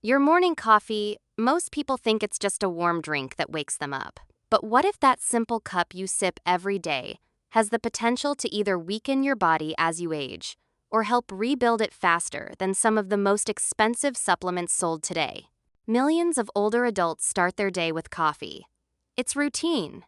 Your morning coffee, most people think it's just a warm drink that wakes them up. But what if that simple cup you sip every day has the potential to either weaken your body as you age or help rebuild it faster than some of the most expensive supplements sold today? Millions of older adults start their day with coffee. It's routine,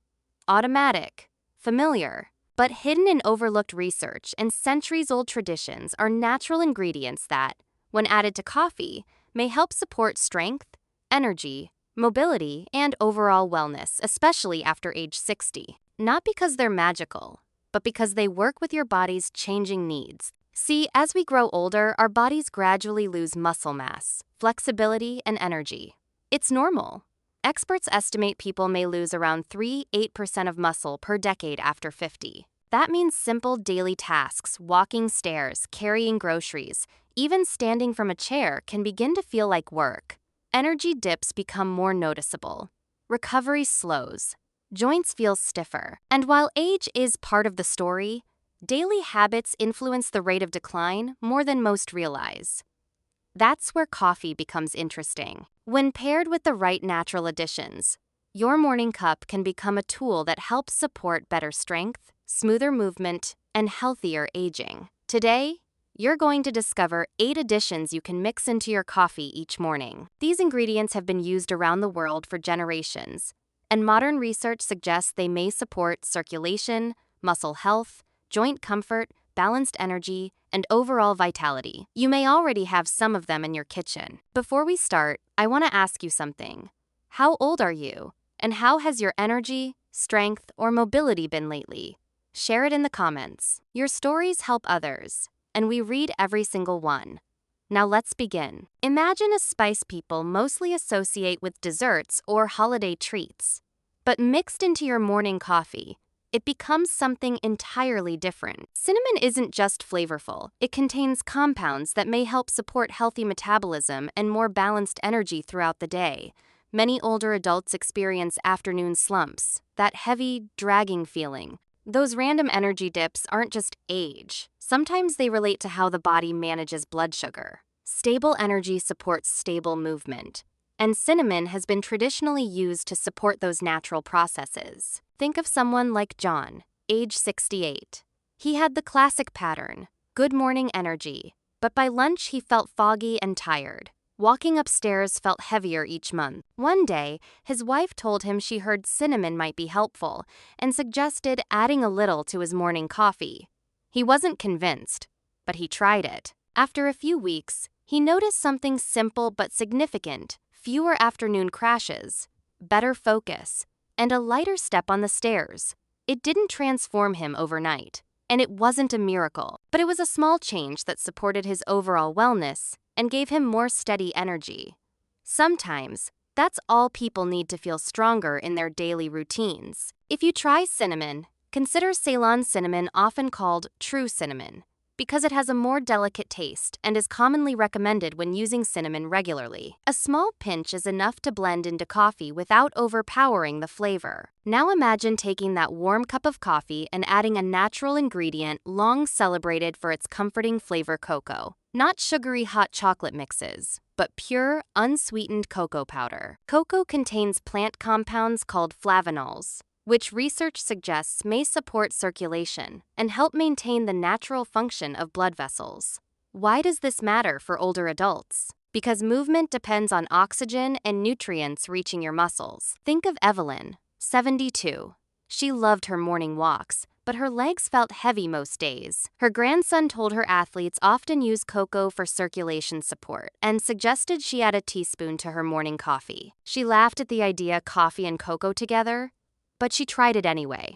automatic, familiar. But hidden in overlooked research and centuries-old traditions are natural ingredients that, when added to coffee, may help support strength, energy, mobility, and overall wellness, especially after age 60. Not because they're magical, but because they work with your body's changing needs. See, as we grow older, our bodies gradually lose muscle mass, flexibility, and energy. It's normal. Experts estimate people may lose around 3–8% of muscle per decade after 50. That means simple daily tasks, walking stairs, carrying groceries, even standing from a chair can begin to feel like work. Energy dips become more noticeable. Recovery slows. Joints feel stiffer. And while age is part of the story, daily habits influence the rate of decline more than most realize. That's where coffee becomes interesting. When paired with the right natural additions, your morning cup can become a tool that helps support better strength, smoother movement, and healthier aging. Today, you're going to discover 8 additions you can mix into your coffee each morning. These ingredients have been used around the world for generations, and modern research suggests they may support circulation, muscle health, joint comfort, balanced energy, and overall vitality. You may already have some of them in your kitchen. Before we start, I want to ask you something. How old are you? And how has your energy, strength, or mobility been lately? Share it in the comments. Your stories help others, and we read every single one. Now let's begin. Imagine a spice people mostly associate with desserts or holiday treats. But mixed into your morning coffee, it becomes something entirely different. Cinnamon isn't just flavorful. It contains compounds that may help support healthy metabolism and more balanced energy throughout the day. Many older adults experience afternoon slumps, that heavy, dragging feeling. Those random energy dips aren't just age. Sometimes they relate to how the body manages blood sugar. Stable energy supports stable movement, and cinnamon has been traditionally used to support those natural processes. Think of someone like John, age 68. He had the classic pattern, good morning energy, but by lunch he felt foggy and tired. Walking upstairs felt heavier each month. One day, his wife told him she heard cinnamon might be helpful and suggested adding a little to his morning coffee. He wasn't convinced, but he tried it. After a few weeks, he noticed something simple but significant: fewer afternoon crashes, better focus, and a lighter step on the stairs. It didn't transform him overnight, and it wasn't a miracle, but it was a small change that supported his overall wellness and gave him more steady energy. Sometimes, that's all people need to feel stronger in their daily routines. If you try cinnamon, consider Ceylon cinnamon, often called true cinnamon, because it has a more delicate taste and is commonly recommended when using cinnamon regularly. A small pinch is enough to blend into coffee without overpowering the flavor. Now imagine taking that warm cup of coffee and adding a natural ingredient long celebrated for its comforting flavor: cocoa. Not sugary hot chocolate mixes, but pure, unsweetened cocoa powder. Cocoa contains plant compounds called flavanols, which research suggests may support circulation and help maintain the natural function of blood vessels. Why does this matter for older adults? Because movement depends on oxygen and nutrients reaching your muscles. Think of Evelyn, 72. She loved her morning walks, but her legs felt heavy most days. Her grandson told her athletes often use cocoa for circulation support and suggested she add a teaspoon to her morning coffee. She laughed at the idea: coffee and cocoa together, but she tried it anyway.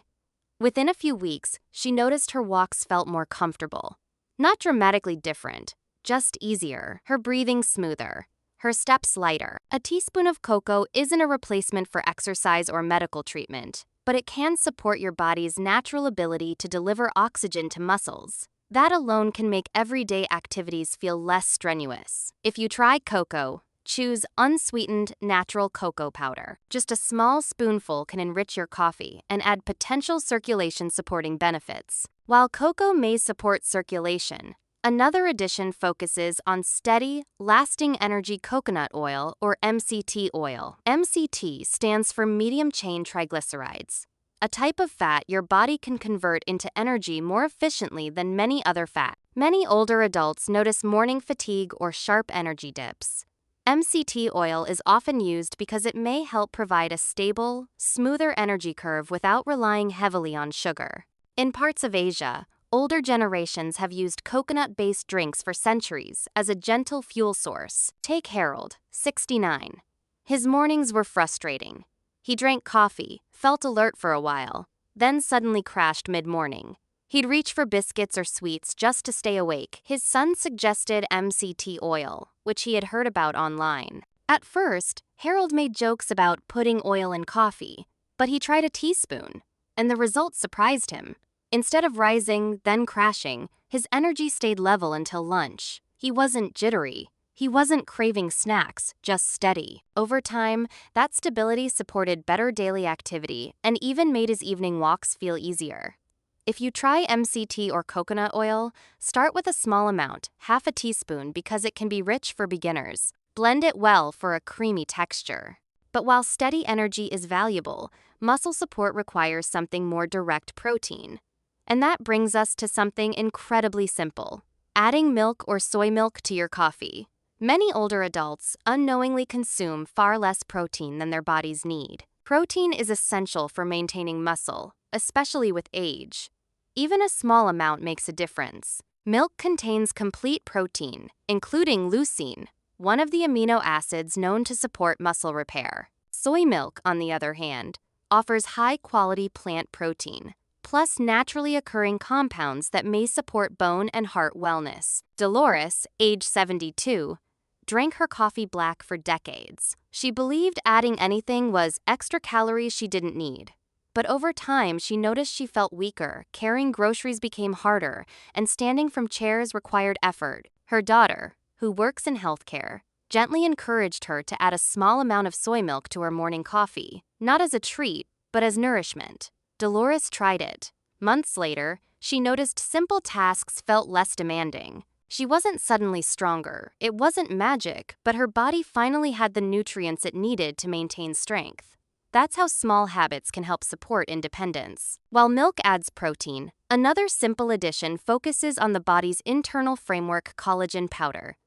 Within a few weeks, she noticed her walks felt more comfortable. Not dramatically different, just easier. Her breathing smoother, her steps lighter. A teaspoon of cocoa isn't a replacement for exercise or medical treatment, but it can support your body's natural ability to deliver oxygen to muscles. That alone can make everyday activities feel less strenuous. If you try cocoa, choose unsweetened natural cocoa powder. Just a small spoonful can enrich your coffee and add potential circulation-supporting benefits. While cocoa may support circulation, Another addition focuses on steady, lasting energy coconut oil or MCT oil. MCT stands for medium chain triglycerides, a type of fat your body can convert into energy more efficiently than many other fats. Many older adults notice morning fatigue or sharp energy dips. MCT oil is often used because it may help provide a stable, smoother energy curve without relying heavily on sugar. In parts of Asia, older generations have used coconut-based drinks for centuries as a gentle fuel source. Take Harold, 69. His mornings were frustrating. He drank coffee, felt alert for a while, then suddenly crashed mid-morning. He'd reach for biscuits or sweets just to stay awake. His son suggested MCT oil, which he had heard about online. At first, Harold made jokes about putting oil in coffee, but he tried a teaspoon, and the results surprised him. Instead of rising, then crashing, his energy stayed level until lunch. He wasn't jittery. He wasn't craving snacks, just steady. Over time, that stability supported better daily activity and even made his evening walks feel easier. If you try MCT or coconut oil, start with a small amount, half a teaspoon, because it can be rich for beginners. Blend it well for a creamy texture. But while steady energy is valuable, muscle support requires something more direct: protein. And that brings us to something incredibly simple: adding milk or soy milk to your coffee. Many older adults unknowingly consume far less protein than their bodies need. Protein is essential for maintaining muscle, especially with age. Even a small amount makes a difference. Milk contains complete protein, including leucine, one of the amino acids known to support muscle repair. Soy milk, on the other hand, offers high-quality plant protein, plus naturally occurring compounds that may support bone and heart wellness. Dolores, age 72, drank her coffee black for decades. She believed adding anything was extra calories she didn't need. But over time, she noticed she felt weaker, carrying groceries became harder, and standing from chairs required effort. Her daughter, who works in healthcare, gently encouraged her to add a small amount of soy milk to her morning coffee, not as a treat, but as nourishment. Dolores tried it. Months later, she noticed simple tasks felt less demanding. She wasn't suddenly stronger. It wasn't magic, but her body finally had the nutrients it needed to maintain strength. That's how small habits can help support independence. While milk adds protein, another simple addition focuses on the body's internal framework: collagen powder.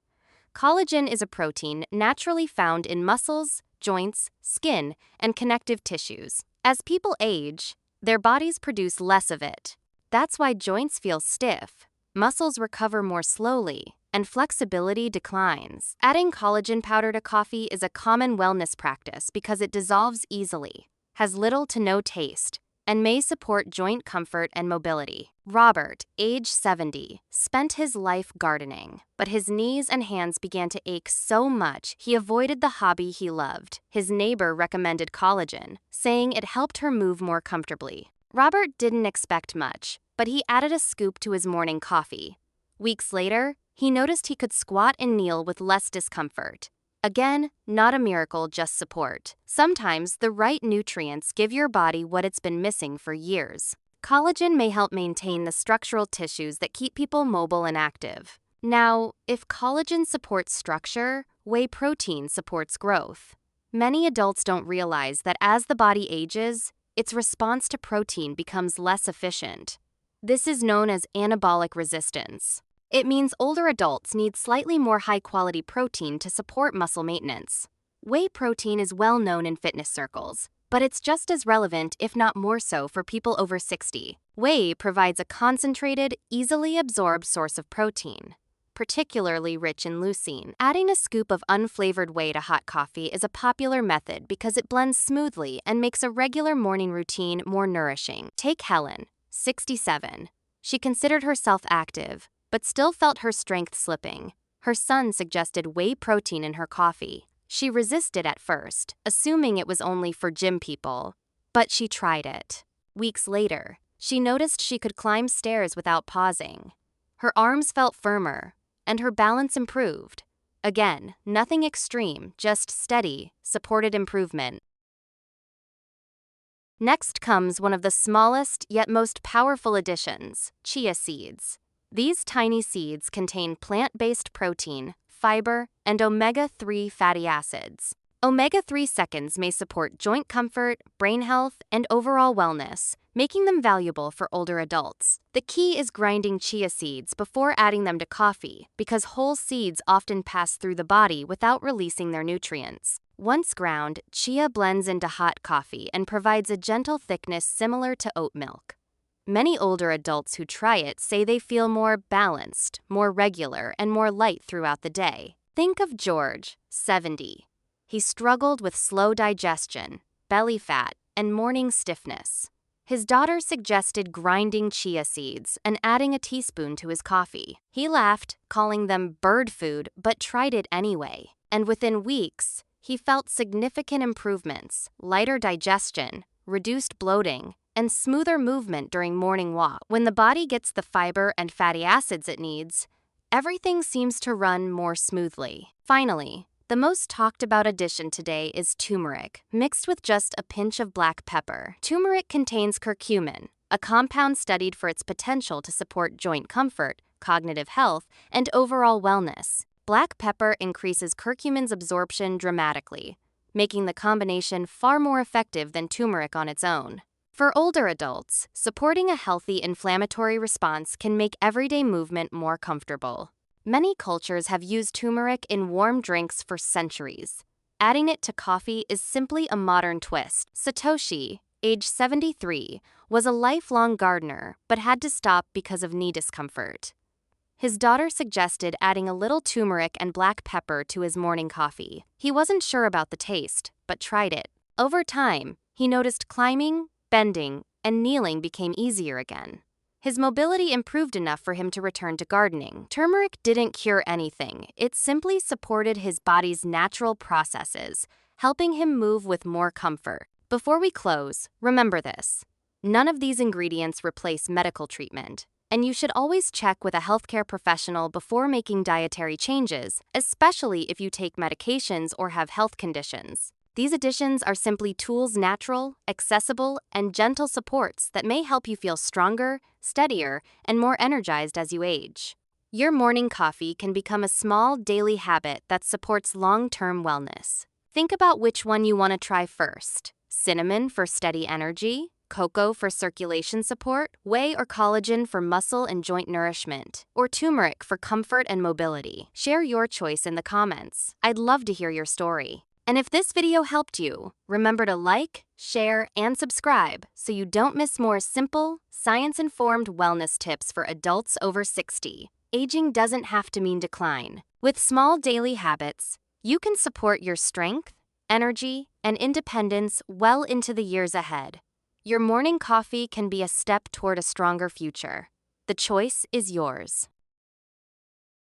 Collagen is a protein naturally found in muscles, joints, skin, and connective tissues. As people age, their bodies produce less of it. That's why joints feel stiff, muscles recover more slowly, and flexibility declines. Adding collagen powder to coffee is a common wellness practice because it dissolves easily, has little to no taste, and may support joint comfort and mobility. Robert, age 70, spent his life gardening, but his knees and hands began to ache so much he avoided the hobby he loved. His neighbor recommended collagen, saying it helped her move more comfortably. Robert didn't expect much, but he added a scoop to his morning coffee. Weeks later, he noticed he could squat and kneel with less discomfort. Again, not a miracle, just support. Sometimes the right nutrients give your body what it's been missing for years. Collagen may help maintain the structural tissues that keep people mobile and active. Now, if collagen supports structure, whey protein supports growth. Many adults don't realize that as the body ages, its response to protein becomes less efficient. This is known as anabolic resistance. It means older adults need slightly more high-quality protein to support muscle maintenance. Whey protein is well known in fitness circles, but it's just as relevant, if not more so, for people over 60. Whey provides a concentrated, easily absorbed source of protein, particularly rich in leucine. Adding a scoop of unflavored whey to hot coffee is a popular method because it blends smoothly and makes a regular morning routine more nourishing. Take Helen, 67. She considered herself active, but still felt her strength slipping. Her son suggested whey protein in her coffee. She resisted at first, assuming it was only for gym people, but she tried it. Weeks later, she noticed she could climb stairs without pausing. Her arms felt firmer, and her balance improved. Again, nothing extreme, just steady, supported improvement. Next comes one of the smallest yet most powerful additions: chia seeds. These tiny seeds contain plant-based protein, fiber, and omega-3 fatty acids. Omega-3 seconds may support joint comfort, brain health, and overall wellness, making them valuable for older adults. The key is grinding chia seeds before adding them to coffee, because whole seeds often pass through the body without releasing their nutrients. Once ground, chia blends into hot coffee and provides a gentle thickness similar to oat milk. Many older adults who try it say they feel more balanced, more regular, and more light throughout the day. Think of George, 70. He struggled with slow digestion, belly fat, and morning stiffness. His daughter suggested grinding chia seeds and adding a teaspoon to his coffee. He laughed, calling them bird food, but tried it anyway. And within weeks, he felt significant improvements: lighter digestion, reduced bloating, and smoother movement during morning walk. When the body gets the fiber and fatty acids it needs, everything seems to run more smoothly. Finally, the most talked about addition today is turmeric, mixed with just a pinch of black pepper. Turmeric contains curcumin, a compound studied for its potential to support joint comfort, cognitive health, and overall wellness. Black pepper increases curcumin's absorption dramatically, making the combination far more effective than turmeric on its own. For older adults, supporting a healthy inflammatory response can make everyday movement more comfortable. Many cultures have used turmeric in warm drinks for centuries. Adding it to coffee is simply a modern twist. Satoshi, age 73, was a lifelong gardener but had to stop because of knee discomfort. His daughter suggested adding a little turmeric and black pepper to his morning coffee. He wasn't sure about the taste, but tried it. Over time, he noticed climbing, bending, and kneeling became easier again. His mobility improved enough for him to return to gardening. Turmeric didn't cure anything. It simply supported his body's natural processes, helping him move with more comfort. Before we close, remember this: none of these ingredients replace medical treatment, and you should always check with a healthcare professional before making dietary changes, especially if you take medications or have health conditions. These additions are simply tools, natural, accessible, and gentle supports that may help you feel stronger, steadier, and more energized as you age. Your morning coffee can become a small daily habit that supports long-term wellness. Think about which one you want to try first: cinnamon for steady energy, cocoa for circulation support, whey or collagen for muscle and joint nourishment, or turmeric for comfort and mobility. Share your choice in the comments. I'd love to hear your story. And if this video helped you, remember to like, share, and subscribe so you don't miss more simple, science-informed wellness tips for adults over 60. Aging doesn't have to mean decline. With small daily habits, you can support your strength, energy, and independence well into the years ahead. Your morning coffee can be a step toward a stronger future. The choice is yours.